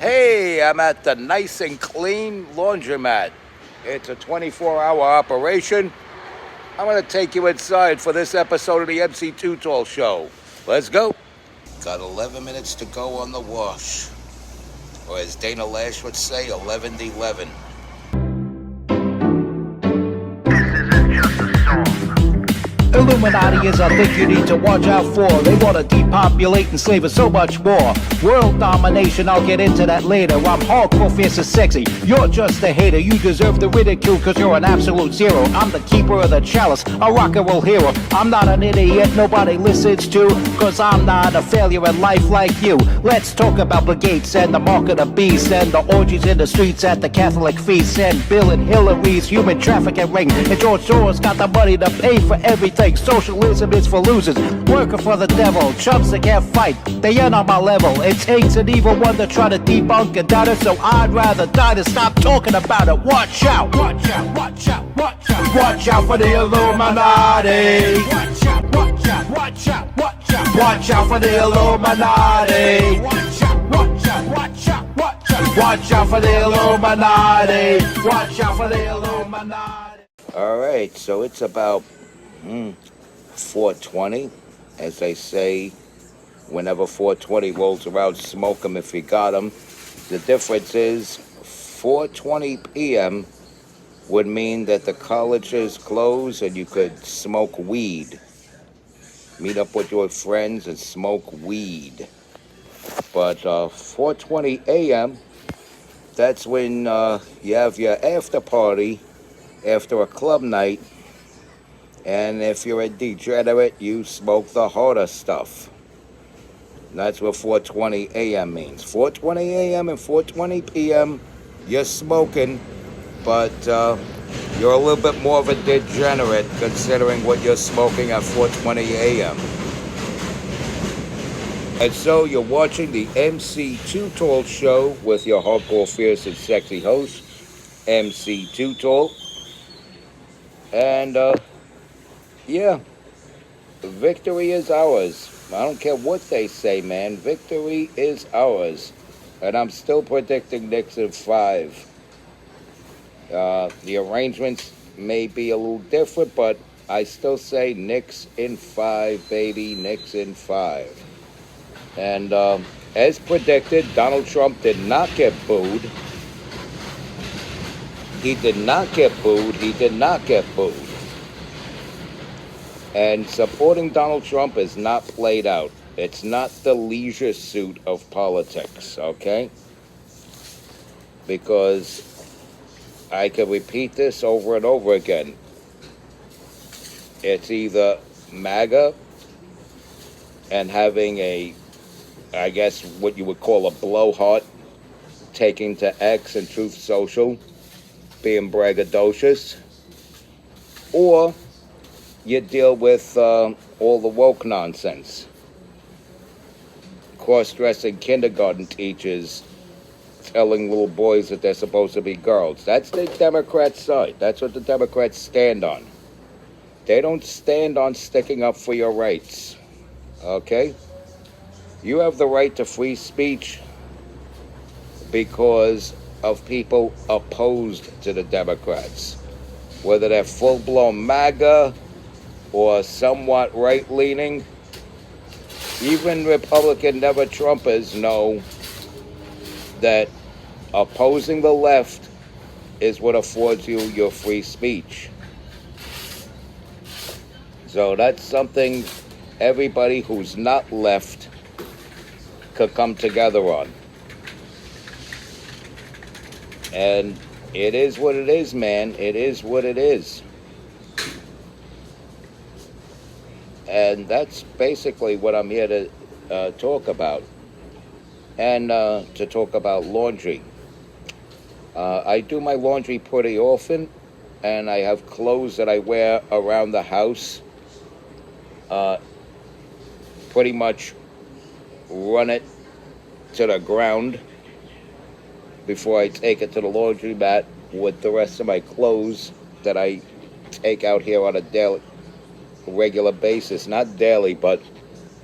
Hey, I'm at the nice and clean Laundromat. It's a 24-hour operation. I'm going to take you inside for this episode of the MC Too Tall Show. Let's go. Got 11 minutes to go on the wash. Or as Dana Lash would say, 11-11. Illuminati is a thing you need to watch out for. They want to depopulate and slave us so much more. World domination, I'll get into that later. I'm hardcore, fierce and sexy. You're just a hater. You deserve the ridicule because you're an absolute zero. I'm the keeper of the chalice, a rock and roll hero. I'm not an idiot nobody listens to, because I'm not a failure in life like you. Let's talk about the gates and the mark of the beast and the orgies in the streets at the Catholic feasts and Bill and Hillary's human trafficking ring. And George Soros got the money to pay for everything. Socialism is for losers, working for the devil. Chumps that can't fight, they ain't on my level. It takes an evil one to try to debunk and doubt it, so I'd rather die than stop talking about it. Watch out, watch out, watch out, watch out. Watch out for the Illuminati. Watch out, watch out, watch out, watch out. Watch out for the Illuminati. Watch out, watch out, watch out, watch out. Watch out for the Illuminati. Watch out for the Illuminati. All right, so it's about 4:20, as they say, whenever 4:20 rolls around, smoke 'em if you got 'em. The difference is 4:20 p.m. would mean that the colleges close and you could smoke weed. Meet up with your friends and smoke weed. But 4:20 a.m., that's when you have your after party after a club night. And if you're a degenerate, you smoke the harder stuff. That's what 4:20 a.m. means. 4:20 a.m. and 4:20 p.m., you're smoking, but you're a little bit more of a degenerate considering what you're smoking at 4:20 a.m. And so you're watching the MC Too Tall Show with your hardcore, fierce, and sexy host, MC Too Tall. And, yeah, victory is ours. I don't care what they say, man. Victory is ours. And I'm still predicting Knicks in 5. The arrangements may be a little different, but I still say Knicks in 5, baby. Knicks in 5. And as predicted, Donald Trump did not get booed. He did not get booed. He did not get booed. And supporting Donald Trump is not played out. It's not the leisure suit of politics, okay? Because I could repeat this over and over again. It's either MAGA and having I guess what you would call a blowhard, taking to X and Truth Social, being braggadocious, or you deal with all the woke nonsense. Cross-dressing kindergarten teachers telling little boys that they're supposed to be girls. That's the Democrat side. That's what the Democrats stand on. They don't stand on sticking up for your rights. Okay? You have the right to free speech because of people opposed to the Democrats. Whether they're full-blown MAGA or somewhat right-leaning, even Republican never-Trumpers know that opposing the left is what affords you your free speech. So that's something everybody who's not left could come together on. And it is what it is, man. It is what it is. And that's basically what I'm here to talk about. And to talk about laundry. I do my laundry pretty often, and I have clothes that I wear around the house. Pretty much run it to the ground before I take it to the laundromat with the rest of my clothes that I take out here on a regular basis. Not daily, but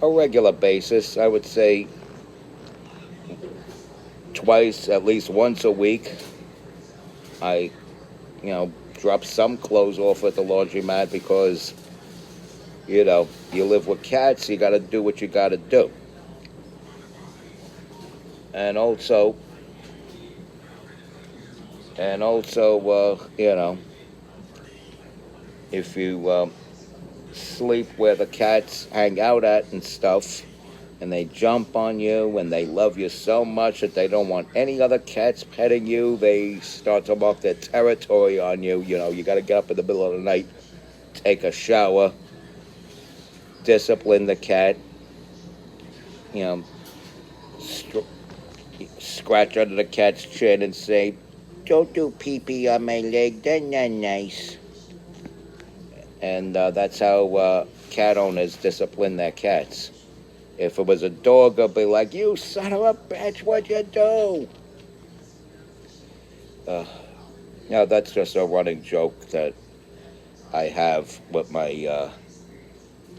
a regular basis. I would say twice, at least once a week, I, drop some clothes off at the laundromat because, you live with cats, you got to do what you got to do. And also, if you sleep where the cats hang out at and stuff, and they jump on you, and they love you so much that they don't want any other cats petting you, they start to mark their territory on you. You got to get up in the middle of the night, take a shower, discipline the cat, scratch under the cat's chin and say, "Don't do pee-pee on my leg, that's not nice." And that's how cat owners discipline their cats. If it was a dog, I'd be like, "You son of a bitch, what'd you do?" That's just a running joke that I have with my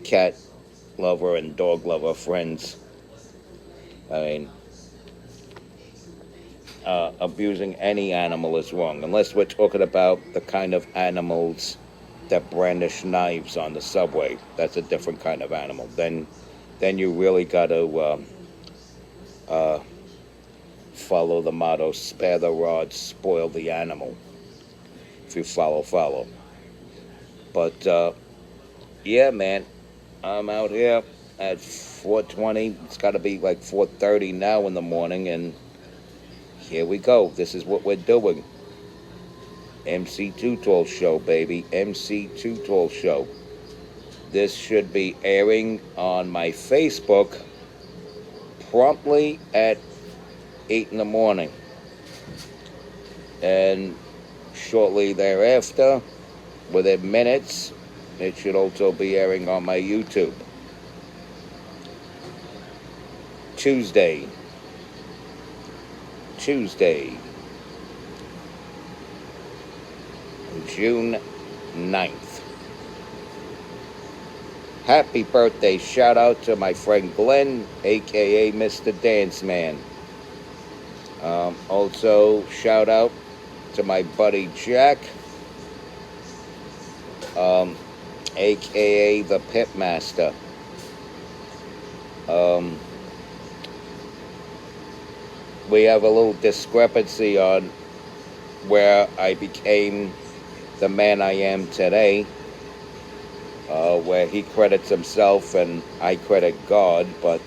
cat lover and dog lover friends. I mean, abusing any animal is wrong, unless we're talking about the kind of animals that brandish knives on the subway. That's a different kind of animal. Then you really got to follow the motto, spare the rod, spoil the animal. If you follow. But, yeah, man, I'm out here at 4:20. It's got to be like 4:30 now in the morning, and here we go. This is what we're doing. MC Too Tall Show, baby. MC Too Tall Show. This should be airing on my Facebook promptly at 8 in the morning. And shortly thereafter, within minutes, it should also be airing on my YouTube. Tuesday, June 9th. Happy birthday shout out to my friend Glenn, aka Mr. Dance Man. Also shout out to my buddy Jack, aka the Pitmaster. We have a little discrepancy on where I became the man I am today, where he credits himself and I credit God, but,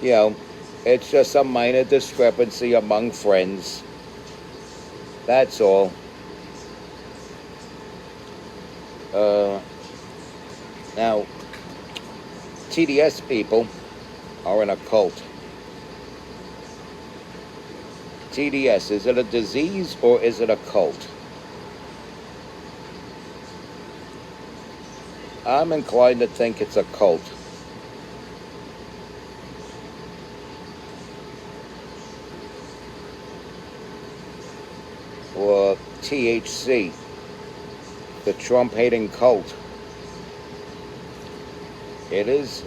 it's just a minor discrepancy among friends. That's all. Now, TDS people are in a cult. TDS, is it a disease or is it a cult? I'm inclined to think it's a cult. Or THC, the Trump-hating cult. It is,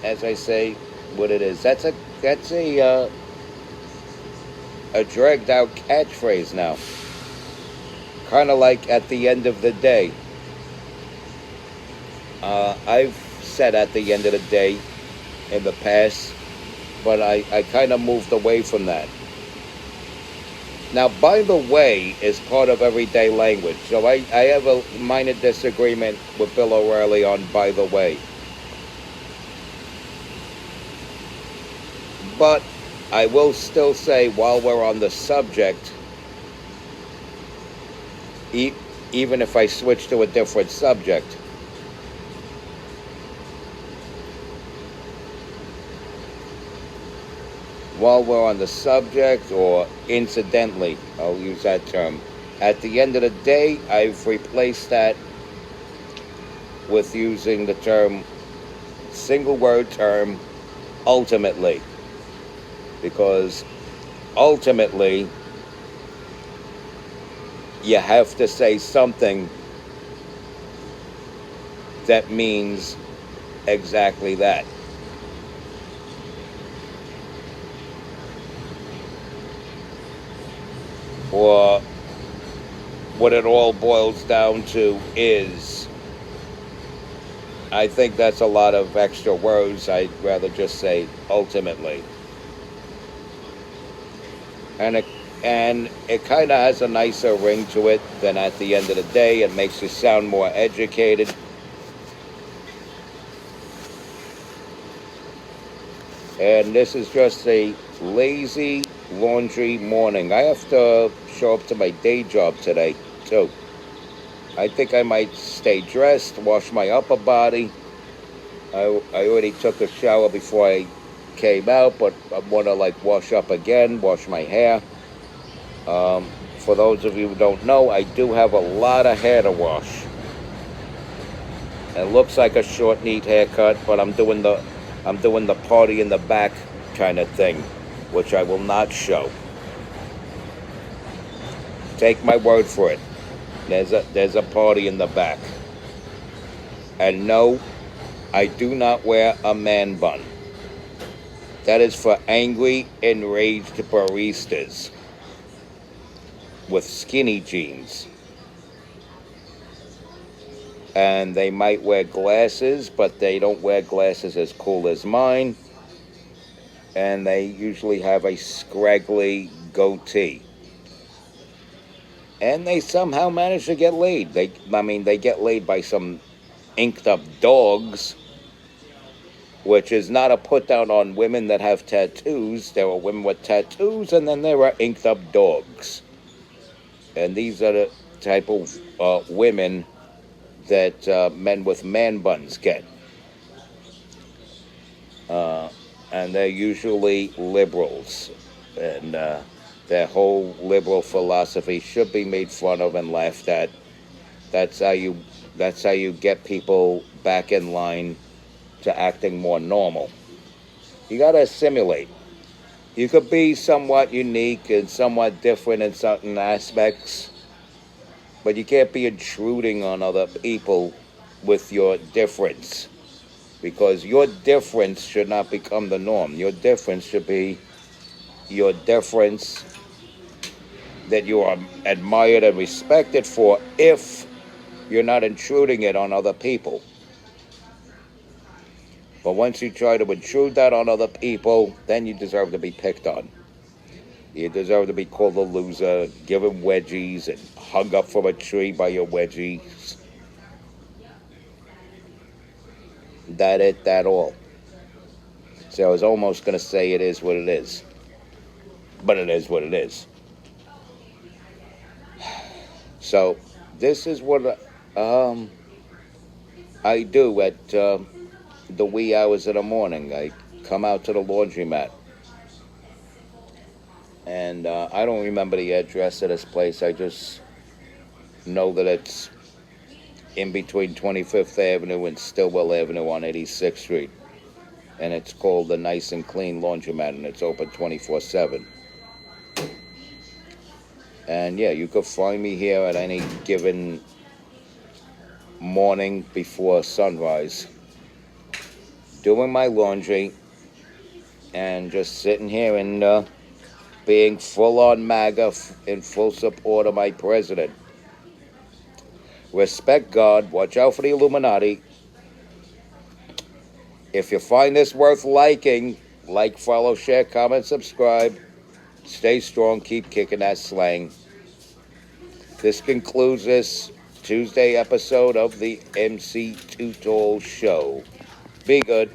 as I say, what it is. That's a dragged-out catchphrase now. Kind of like at the end of the day. I've said at the end of the day in the past, but I kind of moved away from that. Now, by the way is part of everyday language, so I have a minor disagreement with Bill O'Reilly on by the way. But I will still say, while we're on the subject, even if I switch to a different subject, while we're on the subject, or incidentally, I'll use that term, at the end of the day, I've replaced that with using the term, single word term, ultimately. Because ultimately, you have to say something that means exactly that. or what it all boils down to is, I think that's a lot of extra words. I'd rather just say ultimately. And it kind of has a nicer ring to it than at the end of the day. It makes you sound more educated. And this is just a lazy laundry morning. I have to show up to my day job today, too. I think I might stay dressed, wash my upper body. I already took a shower before I came out, but I want to wash up again, wash my hair. For those of you who don't know, I do have a lot of hair to wash. It looks like a short, neat haircut, but I'm doing the party in the back kind of thing, which I will not show. Take my word for it. There's a party in the back. And no, I do not wear a man bun. That is for angry, enraged baristas with skinny jeans. And they might wear glasses, but they don't wear glasses as cool as mine. And they usually have a scraggly goatee. And they somehow manage to get laid. They get laid by some inked up dogs, which is not a put down on women that have tattoos. There are women with tattoos, and then there are inked up dogs. And these are the type of women that men with man buns get. And they're usually liberals. And their whole liberal philosophy should be made fun of and laughed at. That's how you get people back in line to acting more normal. You gotta assimilate. You could be somewhat unique and somewhat different in certain aspects, but you can't be intruding on other people with your difference, because your difference should not become the norm. Your difference should be your difference that you are admired and respected for, if you're not intruding it on other people. But once you try to intrude that on other people, then you deserve to be picked on. You deserve to be called a loser, given wedgies, and hung up from a tree by your wedgies. That all. So I was almost going to say it is what it is. But it is what it is. So this is what I do at the wee hours of the morning. I come out to the laundromat. And I don't remember the address of this place. I just know that it's in between 25th Avenue and Stillwell Avenue on 86th Street. And it's called the Nice and Clean Laundromat, and it's open 24/7. And yeah, you could find me here at any given morning before sunrise, doing my laundry and just sitting here and being full on MAGA in full support of my president. Respect God, watch out for the Illuminati. If you find this worth liking, like, follow, share, comment, subscribe. Stay strong, keep kicking that slang. This concludes this Tuesday episode of the MC Too Tall Show. Be good.